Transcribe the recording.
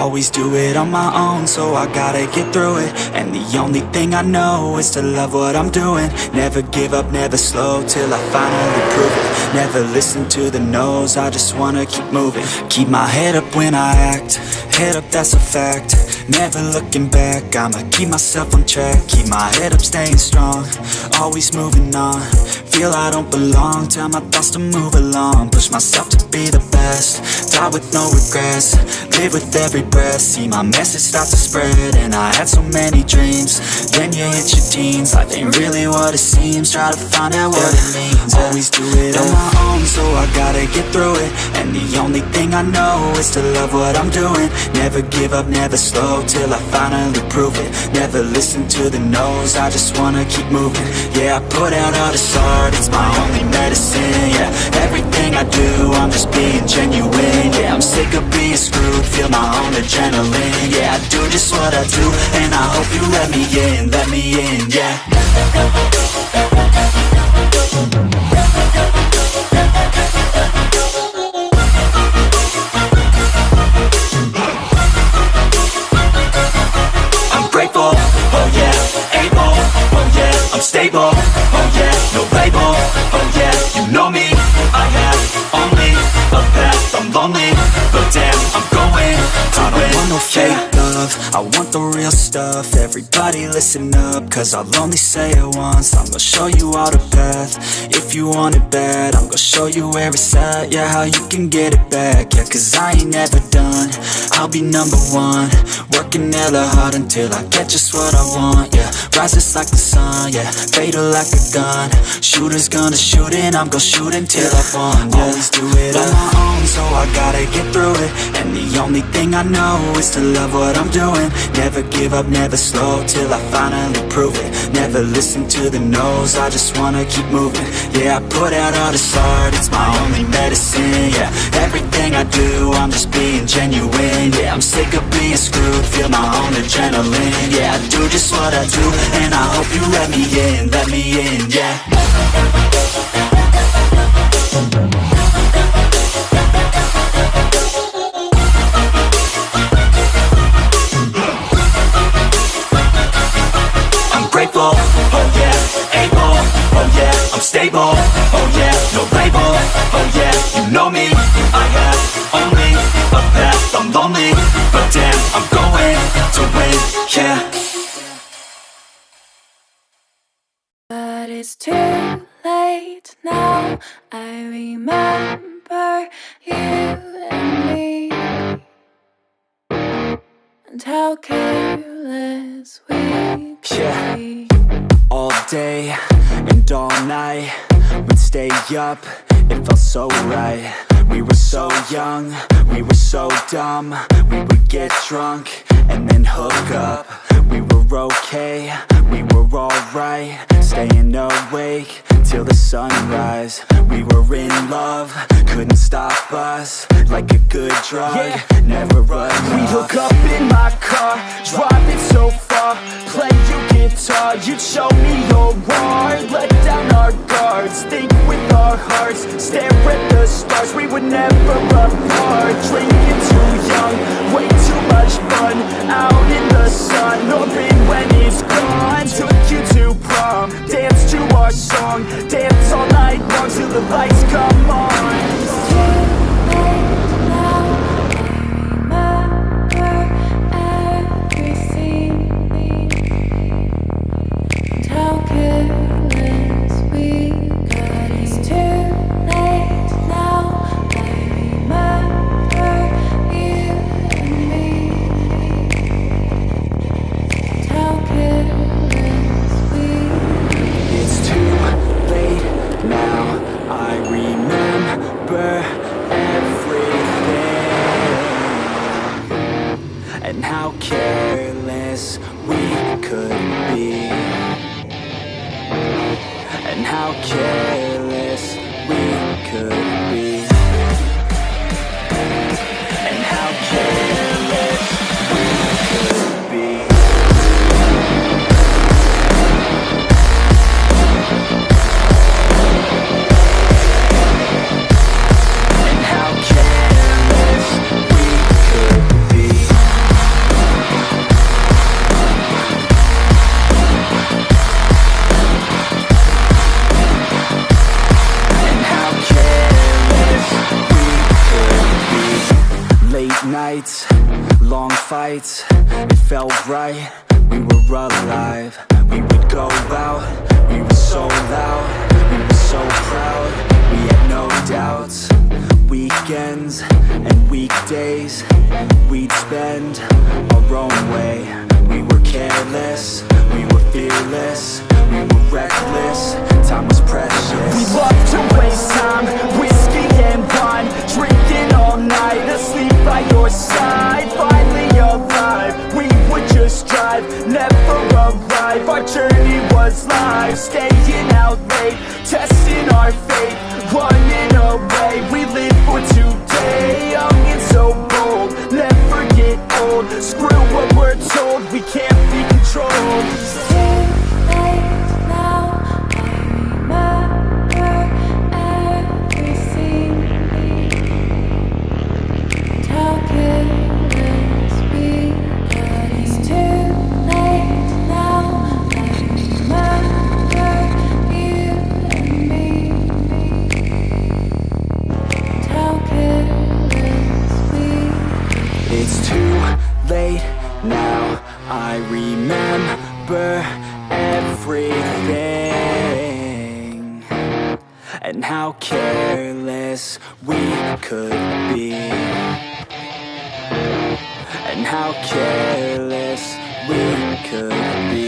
Always do it on my own, so I gotta get through it. And the only thing I know is to love what I'm doing. Never give up, never slow, till I finally prove it. Never listen to the no's, I just wanna keep moving. Keep my head up when I act, head up, that's a fact. Never looking back, I'ma keep myself on track. Keep my head up, staying strong, always moving on. Feel I don't belong, tell my thoughts to move along. Push myself to be the best, die with no regrets. Live with every breath, see my message start to spread. And I had so many dreams, then you hit your teens. Life ain't really what it seems, try to find out what it means. Always do it on my own, so I gotta get through it. And the only thing I know is to love what I'm doing. Never give up, never slow, till I finally prove it. Never listen to the no's, I just wanna keep moving. Yeah, I put out all this art, it's my only medicine. Yeah, everything I do, I'm just being genuine. Yeah, I'm sick of being screwed, feel my own adrenaline. Yeah, I do just what I do, and I hope you let me in, yeah. I'm grateful, oh yeah, able, oh yeah, I'm stable, oh yeah, no label, oh yeah, you know me, I have only a path, I'm lonely, but damn, I'm going to win. I don't want no fake love, I want the real stuff. Everybody listen up, cause I'll only say it once. I'm gonna show you all the path, if you want it bad. I'm gonna show you where it's at, yeah, how you can get it back. Yeah, cause I ain't never done, I'll be number one. Working hella hard until I get just what I want, yeah. Rises like the sun, yeah, fatal like a gun. Shooter's gonna shoot and I'm gonna shoot until I won, yeah. Always do it on my own, so I gotta get through it. And the only thing I know is to love what I'm doing. Never give up, never slow, till I finally prove it. Never listen to the no's, I just wanna keep moving. Yeah, I put out all this art, it's my only medicine. Yeah, everything I do, I'm just being genuine. Yeah, I'm sick of being screwed, feel my own adrenaline. Yeah, I do just what I do, and I hope you let me in, yeah. I'm grateful, oh yeah, able, oh yeah, I'm stable, oh yeah, no label, oh yeah, you know me, I have only a path, I'm lonely, but damn, I'm going to win, yeah. But it's too late now, I remember you and me, and how careless we could be. All day and all night, we'd stay up, it felt so right. We were so young, we were so dumb. We would get drunk and then hook up. We were okay, we were alright, staying awake till the sunrise. We were in love, couldn't stop us, like a good drug, yeah. Never run We hook up in my car, driving so far, play you guitar, you'd show me your art. Let down our guards, think with our hearts, stare at the stars, we were never apart. Drinking too young, way too much fun, out in the sun, hoping when it's gone. Took you to prom, dance to our song, dance all night long till the lights come on. It's too late now, I remember everything, and how careless we got. It's too late now, I remember fights, it felt right. We were alive, we would go out. We were so loud, we were so proud. We had no doubts. Weekends and weekdays, we'd spend our own way. We were careless, we were fearless, we were reckless. Time was precious. We loved to waste time, whiskey and wine, drinking all night, asleep by your side. Finally alive, we would just drive, never arrive. Our journey was live, staying out late, testing our fate, running away. We live for today, young and so bold, never get old. Screw what we're told, we can't be controlled. Too late now, I remember everything. And how careless we got. It's too late now, I remember you and me. And how careless we got. It's too late now, I remember everything, and how careless we could be, and how careless we could be.